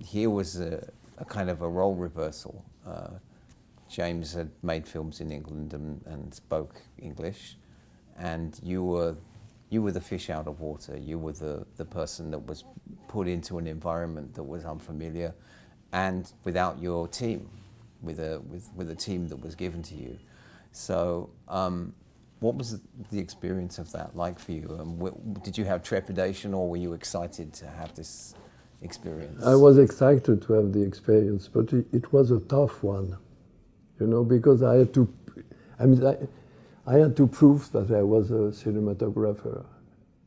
here was a kind of a role reversal. James had made films in England and spoke English, and you were the fish out of water. You were the person that was put into an environment that was unfamiliar, and without your team, with a team that was given to you. So, what was the experience of that like for you? And did you have trepidation, or were you excited to have this experience? I was excited to have the experience, but it was a tough one, you know, because I had to. I had to prove that I was a cinematographer,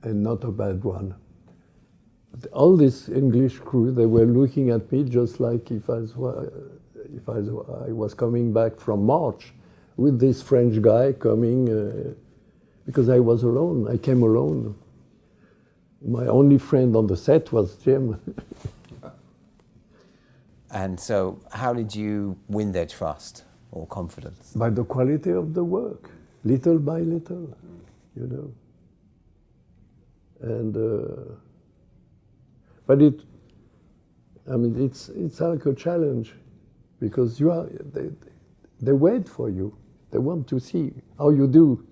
and not a bad one. All this English crew, they were looking at me just like if I was coming back from March with this French guy coming, because I was alone. I came alone. My only friend on the set was Jim. And so, how did you win their trust or confidence? By the quality of the work, little by little, you know. And but it's like a challenge, because they wait for you. They want to see how you do.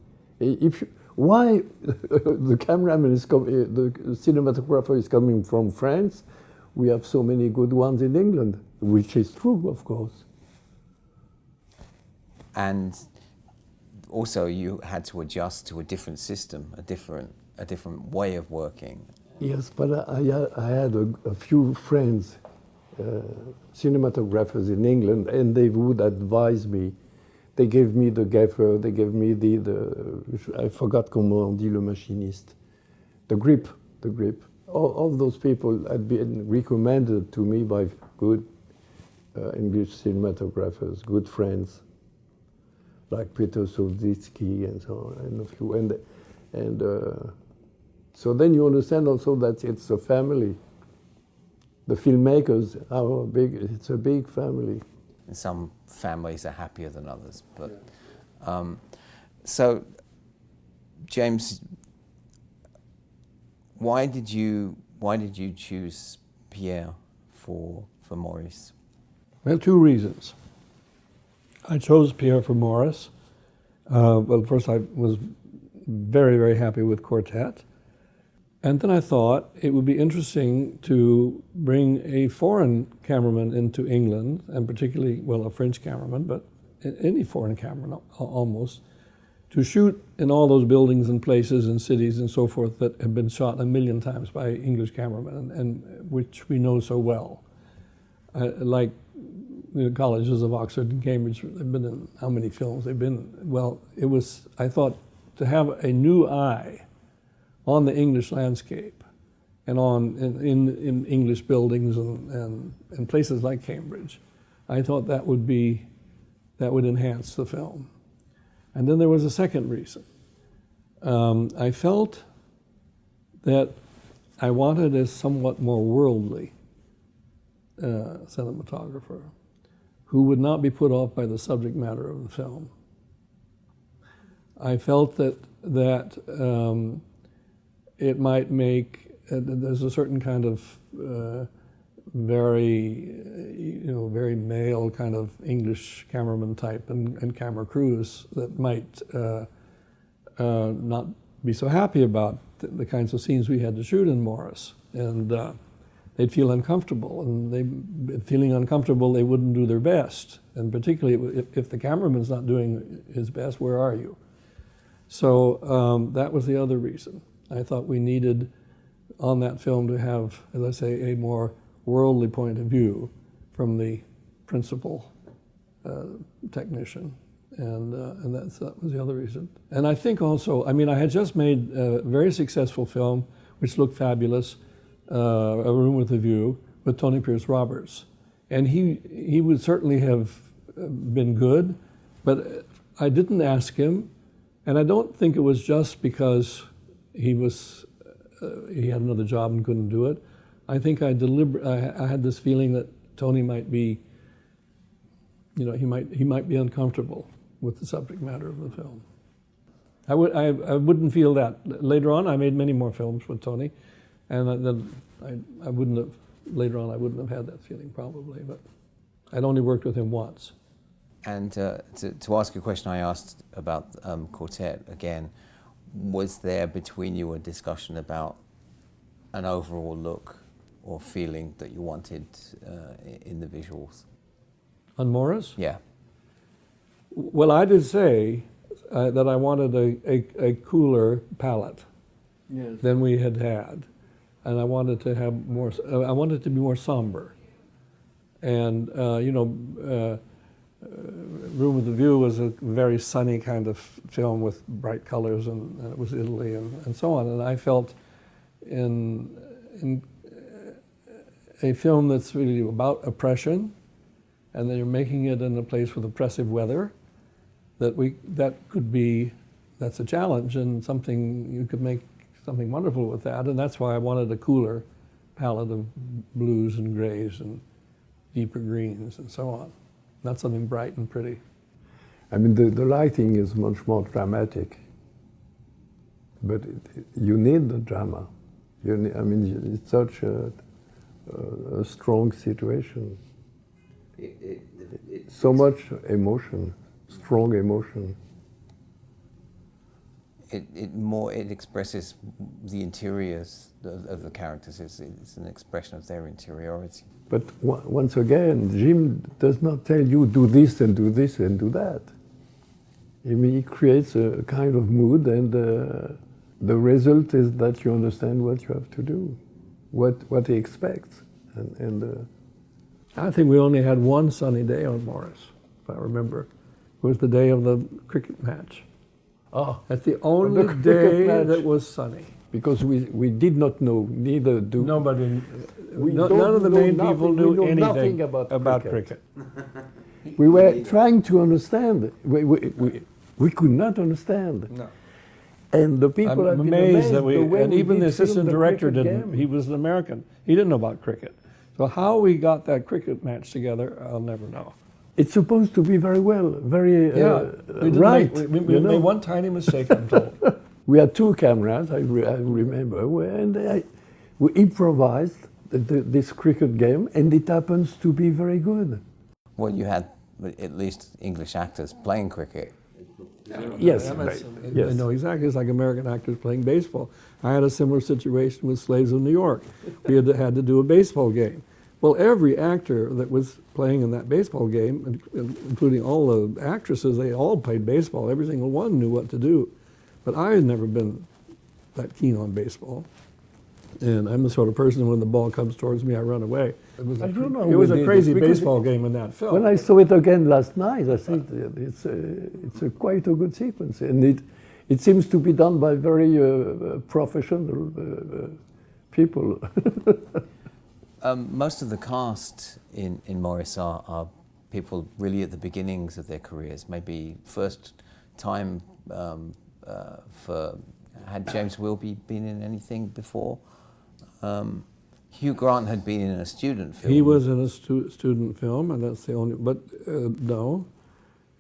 Why the cameraman is the cinematographer is coming from France? We have so many good ones in England, which is true, of course. And also, you had to adjust to a different system, a different way of working. Yes, but I had a few friends, cinematographers in England, and they would advise me. They gave me the gaffer, they gave me I forgot comment on dit le machiniste, the grip. All those people had been recommended to me by good English cinematographers, good friends, like Peter Solditsky and so on, and a few. And so then you understand also that it's a family. The filmmakers are it's a big family. And some families are happier than others, but so James, why did you choose Pierre for Maurice? Well, two reasons. I chose Pierre for Maurice. Well, first I was very, very happy with Quartet. And then I thought it would be interesting to bring a foreign cameraman into England, and particularly, well, a French cameraman, but any foreign cameraman almost, to shoot in all those buildings and places and cities and so forth that have been shot a million times by English cameramen, and which we know so well. Like the colleges of Oxford and Cambridge, they've been in how many films they've been in? Well, it was, I thought, to have a new eye on the English landscape and in English buildings and places like Cambridge, I thought that would enhance the film. And then there was a second reason. I felt that I wanted a somewhat more worldly cinematographer who would not be put off by the subject matter of the film. I felt that it might make, there's a certain kind of very male kind of English cameraman type and camera crews that might not be so happy about the kinds of scenes we had to shoot in Maurice. And they'd feel uncomfortable, and feeling uncomfortable, they wouldn't do their best. And particularly if the cameraman's not doing his best, where are you? So that was the other reason. I thought we needed on that film to have, as I say, a more worldly point of view from the principal technician, and that was the other reason. And I think also, I mean, I had just made a very successful film, which looked fabulous, A Room with a View, with Tony Pierce Roberts, and he would certainly have been good, but I didn't ask him, and I don't think it was just because he had another job and couldn't do it. I think I had this feeling that Tony might be, he might be uncomfortable with the subject matter of the film. I wouldn't feel that. Later on, I made many more films with Tony, and then I wouldn't have later on I wouldn't have had that feeling probably, but I'd only worked with him once. And to ask a question I asked about Quartet again, was there between you a discussion about an overall look or feeling that you wanted in the visuals? On Maurice? Yeah. Well, I did say that I wanted a cooler palette than we had had, and I wanted to have more. I wanted it to be more somber, and Room with a View was a very sunny kind of film with bright colors, and it was Italy and so on. And I felt in a film that's really about oppression, and then you're making it in a place with oppressive weather, that's a challenge, and something you could make something wonderful with that. And that's why I wanted a cooler palette of blues and grays and deeper greens and so on. Not something bright and pretty. I mean, the lighting is much more dramatic, but you need the drama. It's such a strong situation. So much emotion, strong emotion. It expresses the interiors of the characters. It's an expression of their interiority. But once again, Jim does not tell you do this and do this and do that. I mean, he creates a kind of mood, and the result is that you understand what you have to do, what he expects. I think we only had one sunny day on Maurice, if I remember. It was the day of the cricket match. Oh, that's the only day that was sunny. Because we did not know, neither do... Nobody, none of the main people knew anything about cricket. We were trying to understand. We could not understand. No. And the people I'm amazed that and even the assistant director didn't. He was an American. He didn't know about cricket. So how we got that cricket match together, I'll never know. It's supposed to be very well, very right. We made one tiny mistake, I'm told. We had two cameras, I remember, and we improvised this cricket game, and it happens to be very good. Well, you had at least English actors playing cricket. Yes, yes. No, exactly. It's like American actors playing baseball. I had a similar situation with Slaves of New York. We had to do a baseball game. Well, every actor that was playing in that baseball game, including all the actresses, they all played baseball. Every single one knew what to do. But I had never been that keen on baseball. And I'm the sort of person, when the ball comes towards me, I run away. It was a crazy baseball game in that film. When I saw it again last night, I think it's quite a good sequence. And it seems to be done by very professional people. Most of the cast in Maurice are people really at the beginnings of their careers, maybe first time had James Wilby been in anything before? Hugh Grant had been in a student film. He was in a student film, and that's the only, but no.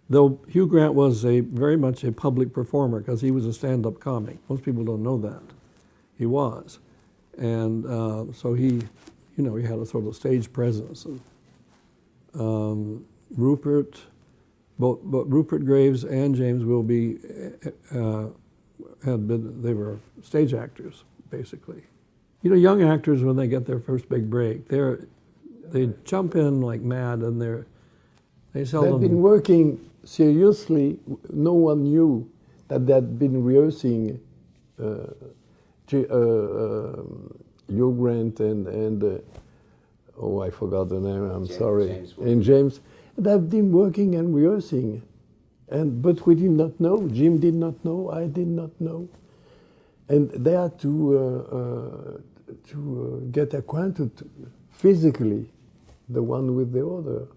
Though Hugh Grant was very much a public performer, because he was a stand-up comic. Most people don't know that. He was. And so he had a sort of stage presence. And, Rupert Graves and James Wilby they were stage actors, basically. You know, young actors, when they get their first big break, they jump in like mad, and they seldom... They've been working seriously. No one knew that they'd been rehearsing Hugh Grant and I forgot the name, I'm sorry. James. They've been working and rehearsing. But we did not know. Jim did not know. I did not know. And they had to get acquainted physically, the one with the other.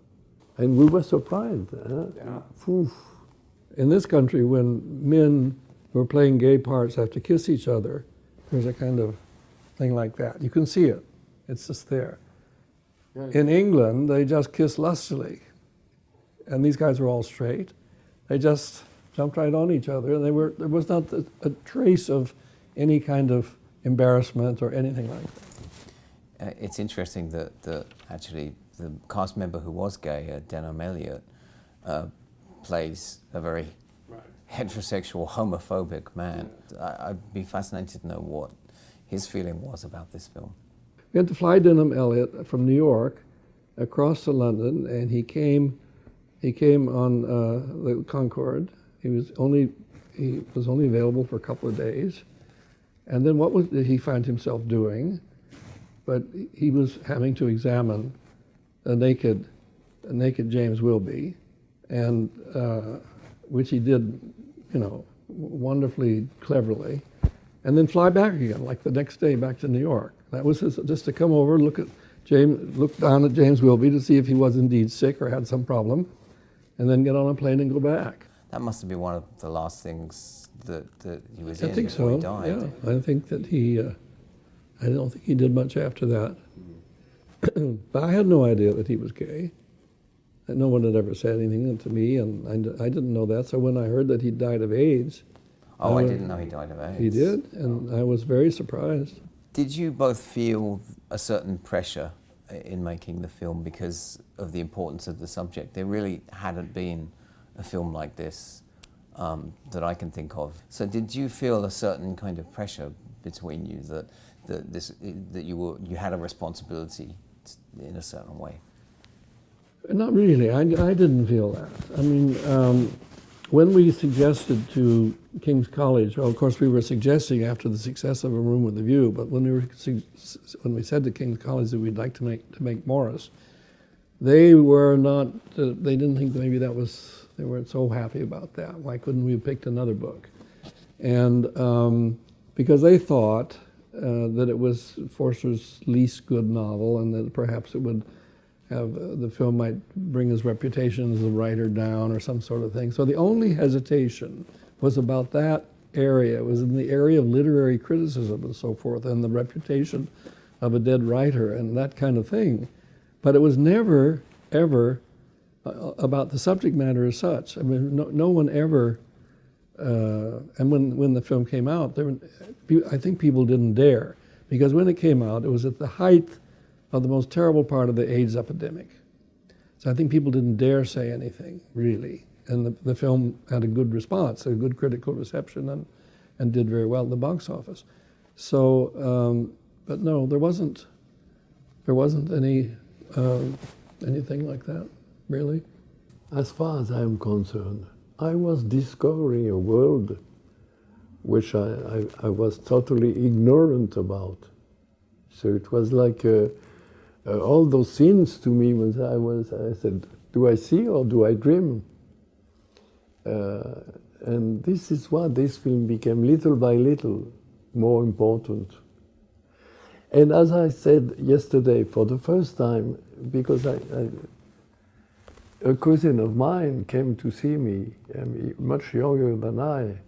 And we were surprised. Yeah. Oof. In this country, when men who are playing gay parts have to kiss each other, there's a kind of thing like that. You can see it. It's just there. Yeah. In England, they just kiss lustily. And these guys were all straight. They just jumped right on each other. And there was not a trace of any kind of embarrassment or anything like that. it's interesting that actually the cast member who was gay, Denham Elliott, plays a very heterosexual, homophobic man. I'd be fascinated to know what his feeling was about this film. We had to fly Denham Elliott from New York across to London, and he came on the Concorde. He was only available for a couple of days. And then what did he find himself doing? But he was having to examine a naked James Wilby, and which he did, wonderfully cleverly, and then fly back again, like the next day back to New York. That was just to come over, look down at James Wilby to see if he was indeed sick or had some problem, and then get on a plane and go back. That must have been one of the last things that he was in I think before so. he died. Yeah, I think that I don't think he did much after that. But I had no idea that he was gay. And no one had ever said anything to me, and I didn't know that. So when I heard that he died of AIDS... Oh, I didn't know he died of AIDS. He did, and I was very surprised. Did you both feel a certain pressure in making the film because of the importance of the subject? There really hadn't been a film like this that I can think of. So did you feel a certain kind of pressure between you that you had a responsibility in a certain way? Not really. I didn't feel that. I mean, when we suggested to King's College, well, of course we were suggesting after the success of A Room with a View, but when we said to King's College that we'd like to make Maurice, they were not. They didn't think maybe that was. They weren't so happy about that. Why couldn't we have picked another book? And because they thought that it was Forster's least good novel, and that perhaps it would have the film might bring his reputation as a writer down or some sort of thing. So the only hesitation was about that area. It was in the area of literary criticism and so forth, and the reputation of a dead writer and that kind of thing. But it was never, ever about the subject matter as such. I mean, no one ever, and when the film came out, I think people didn't dare, because when it came out, it was at the height of the most terrible part of the AIDS epidemic. So I think people didn't dare say anything, really. And the film had a good response, a good critical reception, and did very well at the box office. So, but no, there wasn't any anything like that, really. As far as I am concerned, I was discovering a world which I was totally ignorant about. So it was like all those scenes to me when I said, do I see or do I dream? And this is what this film became little by little more important. And as I said yesterday, for the first time, because a cousin of mine came to see me, much younger than I.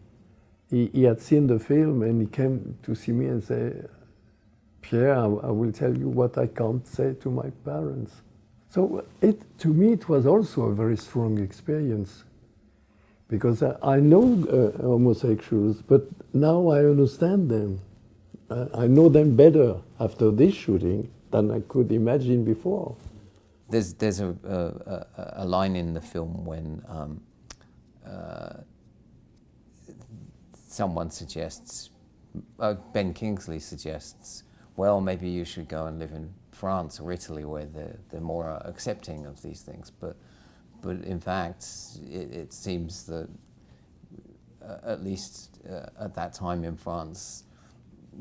He had seen the film and he came to see me and said, Pierre, I will tell you what I can't say to my parents. So to me it was also a very strong experience, because I know homosexuals, but now I understand them. I know them better after this shooting than I could imagine before. There's a line in the film when someone suggests, Ben Kingsley suggests, well, maybe you should go and live in France or Italy where they're more accepting of these things. But in fact, it seems that at least at that time in France,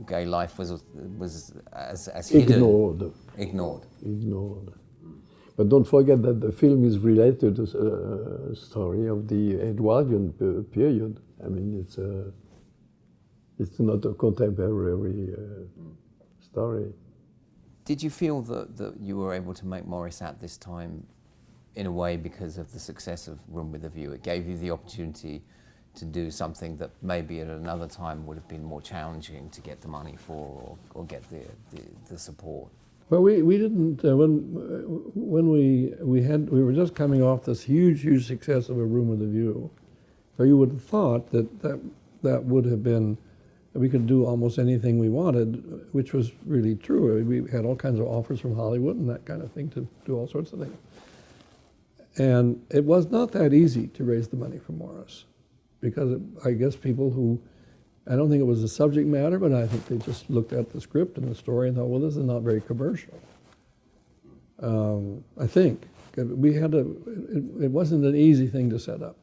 gay life was as hidden. Ignored. But don't forget that the film is related to a story of the Edwardian period. I mean, it's not a contemporary story. Did you feel that you were able to make Maurice at this time, in a way, because of the success of Room with a View? It gave you the opportunity to do something that maybe at another time would have been more challenging to get the money for or get the support. Well, we didn't, when we were just coming off this huge success of A Room with a View. So you would have thought that would have been we could do almost anything we wanted, which was really true. We had all kinds of offers from Hollywood and that kind of thing to do all sorts of things. And it was not that easy to raise the money for Maurice, because I guess people who, I don't think it was the subject matter, but I think they just looked at the script and the story and thought, well, this is not very commercial. I think. It wasn't an easy thing to set up.